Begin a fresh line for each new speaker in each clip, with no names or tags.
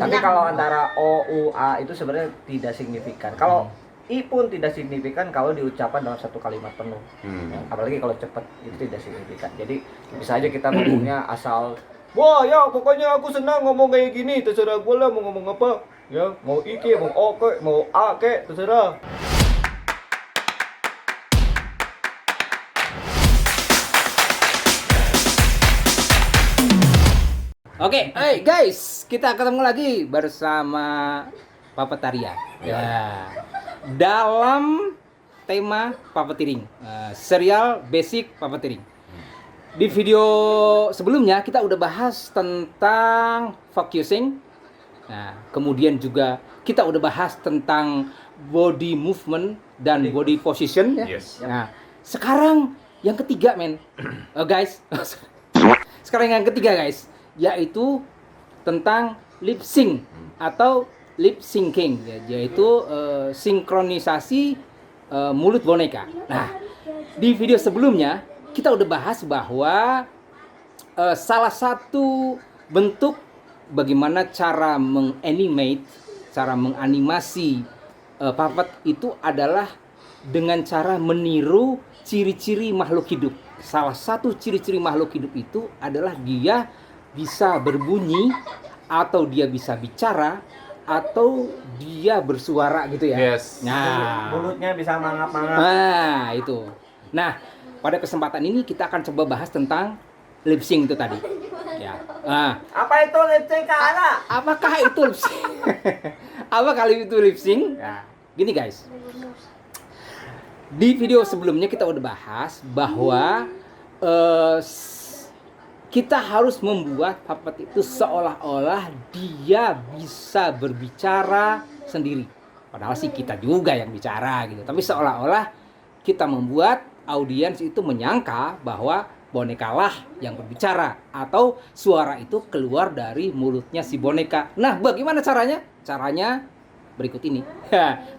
Tapi kalau antara O, U, A itu sebenarnya tidak signifikan. Kalau I pun tidak signifikan kalau diucapkan dalam satu kalimat penuh. Ya, apalagi kalau cepat itu tidak signifikan. Jadi bisa aja kita ngomongnya asal, wah ya pokoknya aku senang ngomong kayak gini, terserah gue lah mau ngomong apa. Ya mau I ke, mau O ke, mau A ke, terserah.
Oke, hey guys, kita ketemu lagi bersama Papa Taria. Ya, dalam tema puppeteering, serial basic puppeteering. Di video sebelumnya kita udah bahas tentang focusing. Nah, kemudian juga kita udah bahas tentang body movement dan body position. Ya.
Yes.
Nah, sekarang yang ketiga, men, guys. Sekarang yang ketiga, guys, yaitu tentang lip sync atau lip syncing, yaitu sinkronisasi mulut boneka. Nah, di video sebelumnya kita udah bahas bahwa salah satu bentuk bagaimana cara menganimate, cara menganimasi puppet itu adalah dengan cara meniru ciri-ciri makhluk hidup. Salah satu ciri-ciri makhluk hidup itu adalah dia bisa berbunyi, atau dia bisa bicara, atau dia bersuara gitu ya.
Yes.
Nah,
Mulutnya bisa mangap-mangap.
nah itu. Nah, pada kesempatan ini kita akan coba bahas tentang lip sync itu tadi. Ya. Nah,
Apa itu lip sync, Kak?
apakah itu lip sync? Apa kali itu lip sync? Ya, gini guys. Di video sebelumnya kita udah bahas bahwa kita harus membuat puppet itu seolah-olah dia bisa berbicara sendiri. Padahal sih kita juga yang bicara gitu. Tapi seolah-olah kita membuat audiens itu menyangka bahwa bonekalah yang berbicara, atau suara itu keluar dari mulutnya si boneka. Nah, bagaimana caranya? Caranya berikut ini.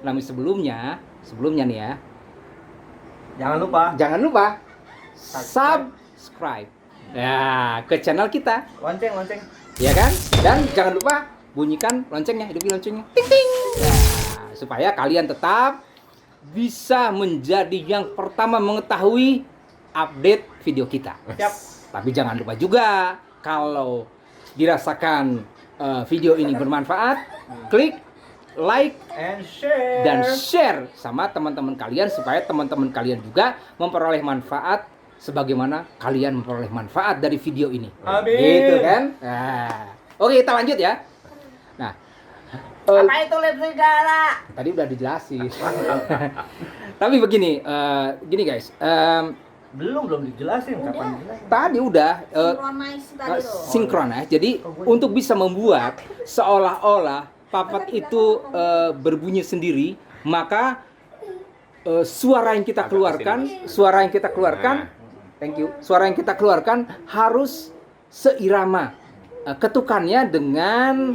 Namun sebelumnya nih ya, jangan lupa subscribe ya ke channel kita,
Lonceng.
ya kan? Dan jangan lupa bunyikan loncengnya, hidupi loncengnya, ting ting. Nah, supaya kalian tetap bisa menjadi yang pertama mengetahui update video kita.
Siap.
Tapi jangan lupa juga kalau dirasakan video ini bermanfaat, klik like
And share.
dan share sama teman-teman kalian supaya teman-teman kalian juga memperoleh manfaat sebagaimana kalian memperoleh manfaat dari video ini.
Amin.
Gitu kan? Nah, oke, kita lanjut ya. Nah,
Apa itu lip sync, Kak?
tadi udah dijelasin. Tapi begini, gini guys,
Belum dijelasin kapan dijelasin.
tadi udah
Synchronize tadi loh.
sinkronis. Jadi untuk bisa membuat seolah-olah puppet itu berbunyi sendiri, maka suara yang kita keluarkan, thank you, suara yang kita keluarkan harus seirama ketukannya dengan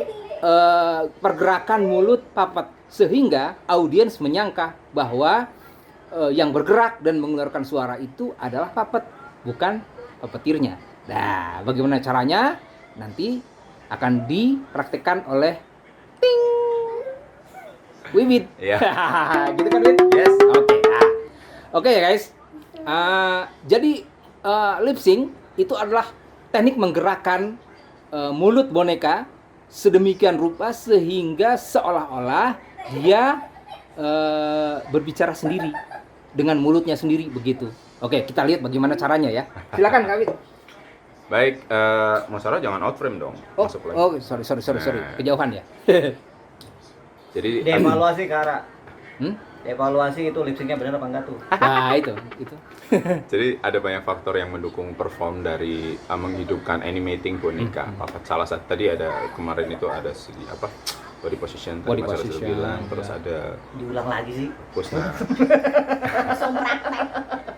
pergerakan mulut puppet, sehingga audiens menyangka bahwa yang bergerak dan mengeluarkan suara itu adalah puppet, bukan puppeteernya. Nah, bagaimana caranya? Nanti akan dipraktikkan oleh Wiwit.
Iya.
Gitu kan, Wit?
Yes.
Oke. Oke ya, guys. Jadi lip sync itu adalah teknik menggerakkan mulut boneka sedemikian rupa sehingga seolah-olah dia berbicara sendiri dengan mulutnya sendiri begitu. Oke, kita lihat bagaimana caranya ya. Silakan, Kak Wit.
Baik, Mas Sarah jangan out frame dong.
Oh,
Masuk lagi.
oh, sorry.
Nah.
Kejauhan ya.
Jadi
Dievaluasi, Kak.
Hmm?
Evaluasi itu lip syncnya benar apa enggak tuh?
Nah, itu.
jadi ada banyak faktor yang mendukung perform dari menghidupkan animating boneka. Salah satu tadi ada kemarin itu ada segi apa? Body position tadi
Body
Mas Sarah sudah
position,
bilang, terus
ya.
ada
Diulang lagi sih.
pusna.
Langsung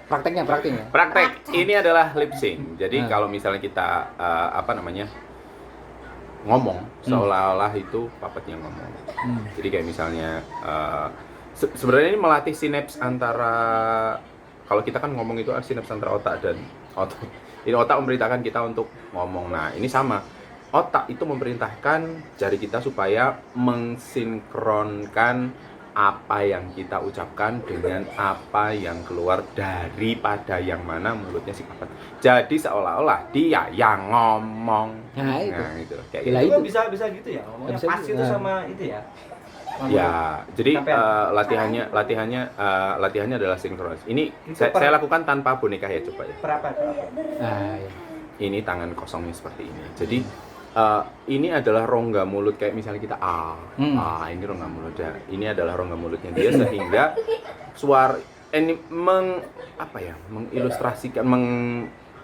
praktek.
Prakteknya.
Praktek. Ini adalah lip sync. Jadi
Hmm.
kalau misalnya kita ngomong seolah-olah itu puppet yang ngomong. Jadi kayak misalnya sebenarnya ini melatih sinaps antara, kalau kita kan ngomong itu sinaps antara otak dan otot. Ini otak memberitakan kita untuk ngomong. Nah, ini sama. otak itu memerintahkan jari kita supaya mensinkronkan apa yang kita ucapkan dengan apa yang keluar daripada yang mana mulutnya si papat. Jadi seolah-olah dia yang ngomong.
Nah, itu.
Gitu. Kayak
Gila
gitu.
itu.
Bisa gitu ya ngomongnya
Bisa
pas
gitu.
itu sama itu ya.
Ya, jadi
Sampai
latihannya adalah sinkronis. Ini
Itu
saya lakukan tanpa boneka ya, coba ya.
Berapa?
Nah, ya.
Ini tangan kosongnya seperti ini. Jadi ini adalah rongga mulut kayak misalnya kita ini rongga mulut ya. Ini adalah rongga mulutnya dia sehingga suara ini mengilustrasikan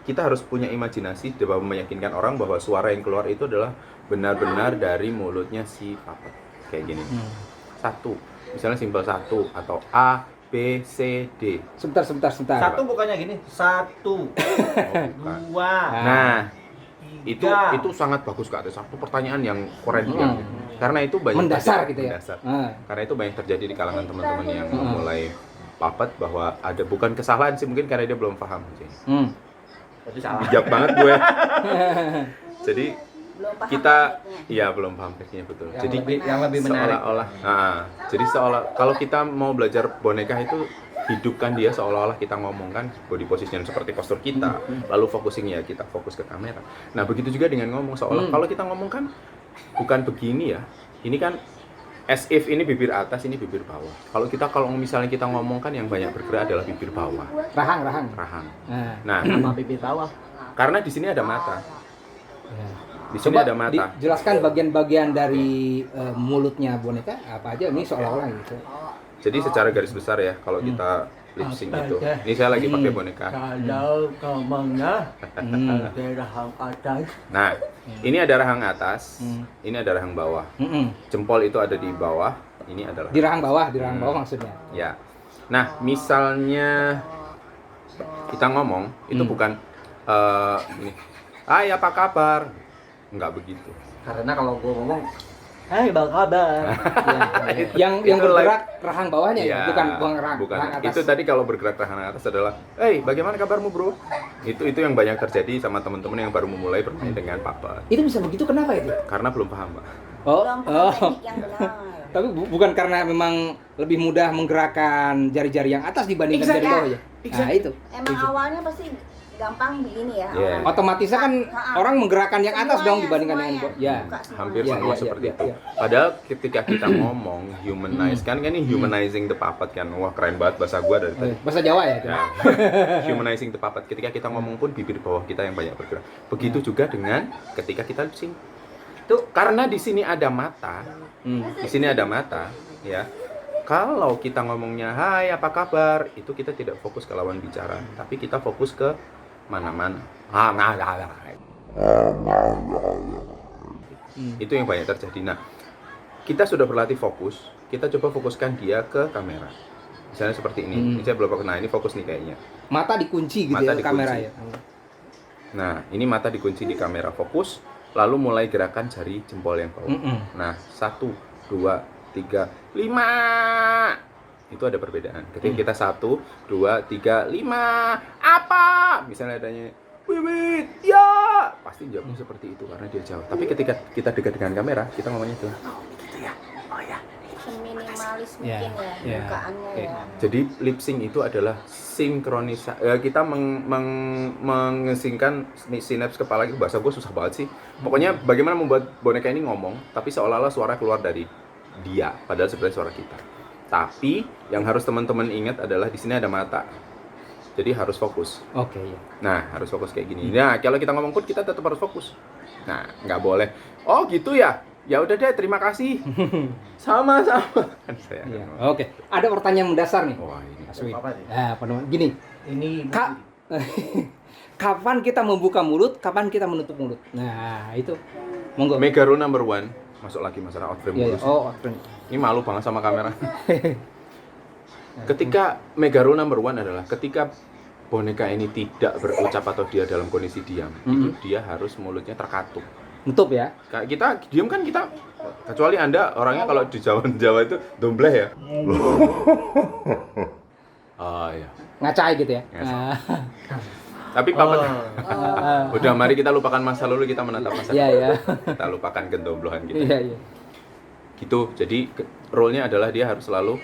kita harus punya imajinasi dalam meyakinkan orang bahwa suara yang keluar itu adalah benar-benar dari mulutnya si papat kayak gini. Satu, misalnya simpel satu atau A B C D.
Sebentar.
Satu bukannya gini. 1 2
Nah,
tiga.
itu sangat bagus Kak. Ada satu pertanyaan yang keren banget. Karena itu banyak
Mendasar
terjadi-
gitu ya.
mendasar.
Ah.
Karena itu banyak terjadi di kalangan teman-teman yang mulai papat bahwa ada bukan kesalahan sih, mungkin karena dia belum paham sih.
Jadi salah.
Bijak banget gue. Jadi
Belum paham
kita
tekniknya.
belum paham tekniknya betul.
Yang
Jadi
lebih menarik.
seolah kalau kita mau belajar boneka itu hidupkan dia seolah-olah kita ngomong kan, body position seperti postur kita, lalu focusing ya kita fokus ke kamera. Nah begitu juga dengan ngomong seolah kalau kita ngomong kan bukan begini ya, ini kan as if ini bibir atas, ini bibir bawah. Kalau misalnya kita ngomong kan yang banyak bergerak adalah bibir bawah,
Rahang.
rahang.
Nah.
Nah
Sama bibir bawah.
karena di sini ada mata,
Ya.
di sini
Coba
ada mata.
dijelaskan bagian-bagian dari mulutnya boneka apa aja ini seolah-olah gitu.
Jadi secara garis besar ya, kalau kita lip sync itu, ini saya lagi pakai boneka.
Kalau ngomongnya
Hmm.
ada rahang atas.
Nah, ini ada rahang atas, ini ada rahang bawah. Jempol itu ada di bawah, ini adalah
Di rahang bawah maksudnya.
ya. Nah, misalnya kita ngomong itu bukan ini, hai apa kabar? Enggak begitu.
Karena kalau gue ngomong, hai bang kabar.
Yang
Itu
bergerak rahang bawahnya ya,
Ya,
bukan rahang atas.
Itu tadi kalau bergerak rahang atas adalah, hey, bagaimana kabarmu bro? Itu yang banyak terjadi sama teman-teman yang baru memulai bermain dengan papat.
Itu bisa begitu kenapa itu?
Karena belum paham, Pak.
Belum paham teknik yang benar.
Tapi bukan karena memang lebih mudah menggerakkan jari-jari yang atas dibandingkan jari bawah ya. Nah, itu.
Emang awalnya pasti gampang begini ya.
Yeah.
awalnya.
Otomatisnya kan orang menggerakkan yang atas dong
Semuanya,
dibandingkan dengan
semuanya.
bawah. Ya.
Buka semua.
Hampir
Ya,
semua
ya,
seperti
ya,
itu.
ya.
Padahal ketika kita ngomong humanize kan ini humanizing the puppet kan. Wah, keren banget bahasa gua dari tadi.
Bahasa Jawa ya.
Ya. Humanizing the puppet. Ketika kita ngomong pun bibir bawah kita yang banyak bergerak. Begitu juga dengan ketika kita lip sync. Itu karena di sini ada mata. Di sini ada mata, ya. Kalau kita ngomongnya hai apa kabar, itu kita tidak fokus ke lawan bicara, tapi kita fokus ke mana-mana. Itu yang banyak terjadi. Nah, kita sudah berlatih fokus, kita coba fokuskan dia ke kamera. Misalnya seperti ini. Ini saya belum pernah, ini fokus nih kayaknya.
Mata dikunci gitu
Mata
ya kamera
dikunci.
ya.
Nah, ini mata dikunci di kamera, fokus, lalu mulai gerakan jari jempol yang bawah. Nah, 1, 2, 3, 5. Itu ada perbedaan. Ketika kita 1, 2, 3, 5. Apa? Misalnya adanya Wiwit, ya. Pasti jawabnya seperti itu karena dia jauh. Tapi ketika kita dekat dengan kamera, kita ngomongnya itu. Oh, gitu ya. Oh ya.
Seminimalis
Ya,
mungkin
ya.
ya bukaannya
Oke.
ya.
Jadi lip sync itu adalah sinkronisasi. Kita mengesingkan sinaps kepala. Bahasa gue susah banget sih. Pokoknya bagaimana membuat boneka ini ngomong, tapi seolah-olah suara keluar dari dia, padahal sebenarnya suara kita. Tapi yang harus teman-teman ingat adalah di sini ada mata. Jadi harus fokus.
Oke ya.
Nah, harus fokus kayak gini. Nah, kalau kita ngomong pun kita tetap harus fokus. Nah, nggak boleh. Oh, gitu ya. Ya udah deh, terima kasih. Sama-sama. Kan saya.
Iya. Oke. Ada pertanyaan mendasar nih.
Wah, ini.
Mas Wi.
Apa sih?
Nah, penemuan gini.
Ini
Kapan kita membuka mulut, kapan kita menutup mulut? Nah, itu. Monggo.
Megaro number 1. Masuk lagi masalah outframe
Iya, iya.
terus.
Oh,
Ini malu banget sama kamera. Ketika Megaro number 1 adalah ketika boneka ini tidak berucap atau dia dalam kondisi diam, itu dia harus mulutnya terkatup.
nutup ya.
Kayak kita diam kan kita, kecuali Anda orangnya kalau di Jawa itu dombleh ya. Oh iya.
Ngacai gitu ya.
Ngacai.
Nah,
Tapi papa
Oh.
udah, mari kita lupakan masa lalu, kita menatap masa
Iya,
depan.
iya.
Kita lupakan kendomblohan kita.
Iya, iya.
Gitu. Jadi role-nya adalah dia harus selalu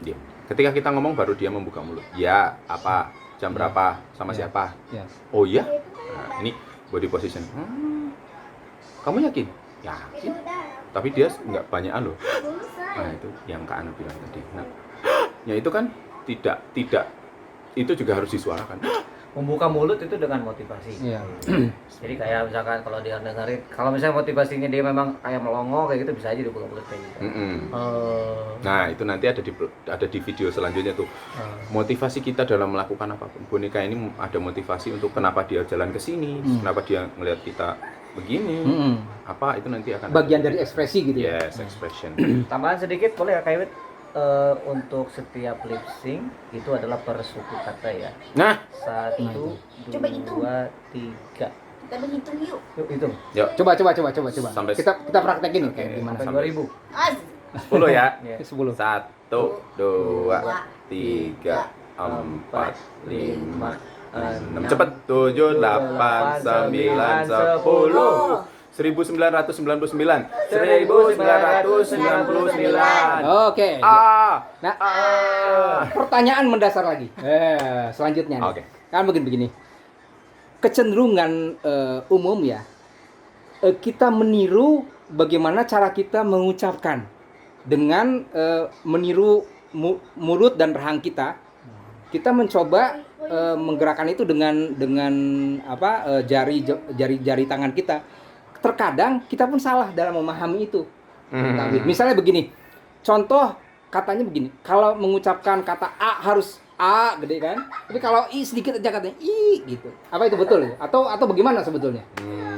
diam. Ketika kita ngomong baru dia membuka mulut. Ya, apa? Jam berapa? Sama
Ya.
siapa?
Ya.
Oh iya? Nah, ini body position. Kamu yakin? Yakin. Tapi dia nggak banyakan loh. Nah, itu yang Kak Ana bilang tadi. Nah, ya itu kan tidak itu juga harus disuarakan.
Membuka mulut itu dengan motivasi.
Iya.
Jadi kayak misalkan kalau dia dengerin, kalau misalnya motivasinya dia memang kayak melongo kayak gitu, bisa aja dibuka mulut kayak gitu.
Nah, itu nanti ada di video selanjutnya tuh. Motivasi kita dalam melakukan apapun. Boneka ini ada motivasi untuk kenapa dia jalan ke sini, kenapa dia ngelihat kita begini. Apa itu nanti akan
Bagian
ada.
dari ekspresi gitu ya.
Yes, expression.
Tambahan sedikit boleh ya Kak Iwit? Untuk setiap lip sync itu adalah per suku kata ya.
Nah,
1,
Coba hitung.
2, 3.
Kita berhitung yuk.
Yuk hitung.
yuk
Coba.
Sampai-
Kita praktekin nih kayak
Oke.
gimana.
Sampai 2000.
10 ya.
Ya.
10.
1, 2, 3, 4, 5, 6. Cepet. 7, 8, 9, 10. 1999. 1999.
Oke. Nah, pertanyaan mendasar lagi. Selanjutnya nih.
Oke.
Kan begini. Kecenderungan umum ya, kita meniru bagaimana cara kita mengucapkan dengan meniru mulut dan rahang kita. Kita mencoba menggerakkan itu dengan jari tangan kita. Terkadang kita pun salah dalam memahami itu. Tapi misalnya begini, contoh katanya begini, kalau mengucapkan kata A harus A gede kan, tapi kalau I sedikit aja katanya I gitu. Apa itu betul ya? Atau bagaimana sebetulnya?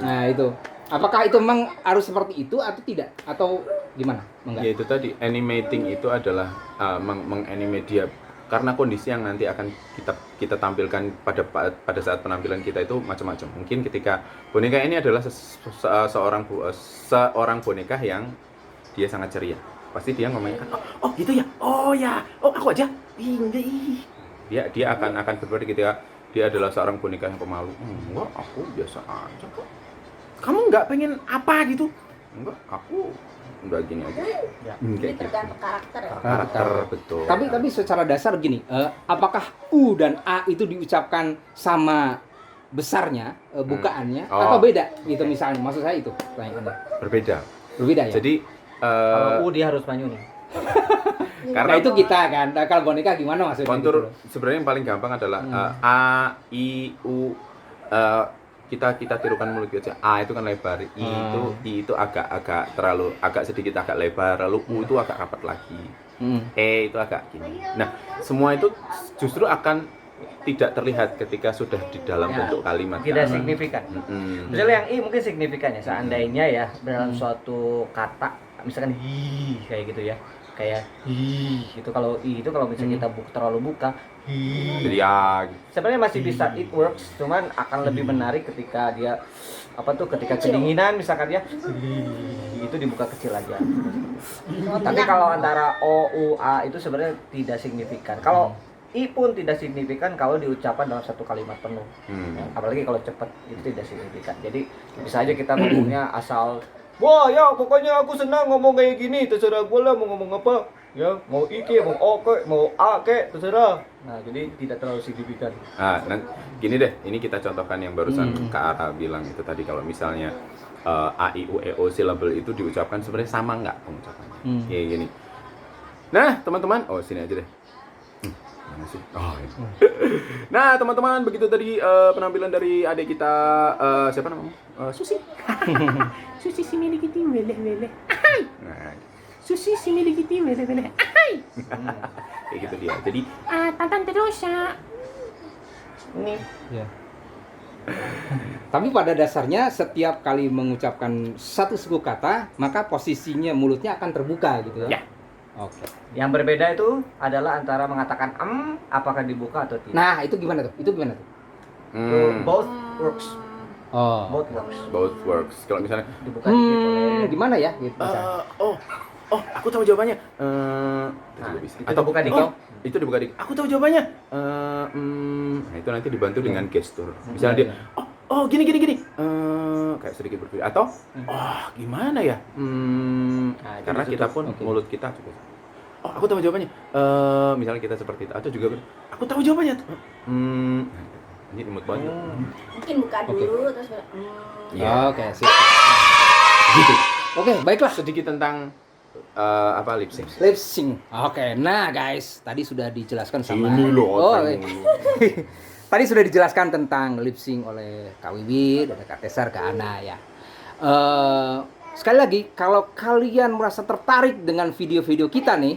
Nah itu, apakah itu memang harus seperti itu atau tidak? Atau gimana?
Ya itu tadi, animating itu adalah menganimate dia karena kondisi yang nanti akan kita tampilkan pada saat penampilan kita itu macam-macam. Mungkin ketika boneka ini adalah seorang boneka yang dia sangat ceria, pasti dia ngomongnya oh gitu ya, oh ya, oh aku aja, dia akan berbeda ketika dia adalah seorang boneka yang pemalu. Enggak, aku biasa aja kok. Kamu nggak pengen apa gitu? Enggak, aku udah gini aja.
Ya.
Ini
Kayak gitu.
tergantung karakter ya.
Karakter, betul.
Tapi secara dasar gini, apakah U dan A itu diucapkan sama besarnya, bukaannya, atau beda? Gitu misalnya, maksud saya itu. Pertanyaannya. Berbeda ya?
Jadi
Kalau U dia harus maju nih.
karena
Nah itu kita kan, nah, kalau boneka gimana maksudnya?
kontur
gitu loh?
sebenarnya yang paling gampang adalah A, I, U. Kita tirukan mulut aja. A itu kan lebar, I itu agak sedikit agak lebar, lalu U itu agak rapat lagi. E itu agak gini. Nah, semua itu justru akan tidak terlihat ketika sudah di dalam
Ya,
bentuk kalimat.
Tidak
kan?
signifikan.
Mm-mm.
Misalnya yang I mungkin signifikan ya, seandainya ya dalam suatu kata, misalkan hi kayak gitu ya, kayak hi itu kalau I itu kalau misalnya kita terlalu buka hi.
Jadi ya gitu.
Sebenarnya masih bisa it works, cuman akan lebih menarik ketika dia ketika kedinginan misalkan dia itu dibuka kecil aja. Tapi kalau antara O, U, A itu sebenarnya tidak signifikan. Kalau I pun tidak signifikan kalau diucapkan dalam satu kalimat penuh. Ya, apalagi kalau cepat itu tidak signifikan. Jadi bisa aja kita ngomongnya asal, wah ya pokoknya aku senang ngomong kayak gini, terserah gue lah mau ngomong apa. Ya mau I ke, mau O ke, mau A ke, terserah. Nah jadi tidak terlalu signifikan.
Gini deh, ini kita contohkan yang barusan Kak Ara bilang itu tadi, kalau misalnya A, I, U, E, O syllable itu diucapkan sebenarnya sama nggak pengucapannya? Kayak gini. Nah teman-teman, sini aja deh. Mana sih? Oh, ini. Nah teman-teman, begitu tadi penampilan dari adik kita, siapa namanya? Susi. Susi si milik kita wele. Nah, Susi si milik kita wele. Kayak gitu dia. Jadi
Tantan terus ya.
Ini
Ya. Tapi pada dasarnya setiap kali mengucapkan satu suku kata, maka posisinya mulutnya akan terbuka gitu ya.
Ya.
Oke.
yang berbeda itu adalah antara mengatakan apakah dibuka atau tidak.
Nah, itu gimana tuh?
Both works.
Oh.
Both works. Kalau misalnya
Dibuka dikit boleh.
Gimana ya gitu misalnya.
aku tahu jawabannya.
Nah,
Bisa.
itu buka dikit.
itu dibuka dikit. Aku tahu jawabannya. Nah itu nanti dibantu dengan gestur. Misalnya dia, oh gini. Kayak sedikit berbeda. Atau, gimana ya?
Nah,
Karena
itu
kita pun
tuh.
mulut kita juga. Oh aku tahu jawabannya. Misalnya kita seperti itu. Atau juga, aku tahu jawabannya. Ini imut banget.
Mungkin buka dulu terus
Iya.
Oke, sip.
Gitu.
Oke, baiklah.
Sedikit tentang lip sync.
Lip sync. Oke, nah guys, tadi sudah dijelaskan sama
Ini loh,
Oh,
otakmu.
tadi sudah dijelaskan tentang lip sync oleh Kak Wiwi dan Kak Tesar, Kak Ana ya. Sekali lagi, kalau kalian merasa tertarik dengan video-video kita nih,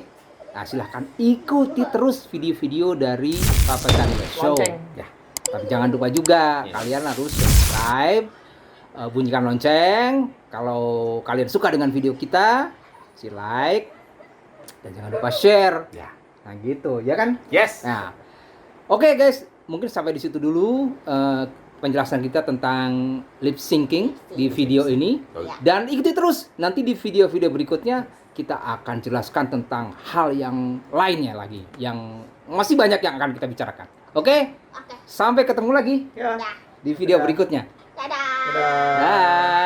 nah silahkan ikuti terus video-video dari Papa Chandra Show.
Lonceng.
Ya, tapi jangan lupa juga kalian harus subscribe, bunyikan lonceng. Kalau kalian suka dengan video kita, like dan jangan lupa share.
Ya.
Nah gitu, ya kan?
Yes.
Nah, oke guys, mungkin sampai di situ dulu penjelasan kita tentang lip syncing di video ini. Dan ikuti terus, nanti di video-video berikutnya kita akan jelaskan tentang hal yang lainnya lagi, yang masih banyak yang akan kita bicarakan. Oke?
Oke.
Sampai ketemu lagi
Ya.
Dah.
di video
Dadah.
berikutnya.
Dadah.
Dadah.
Dah.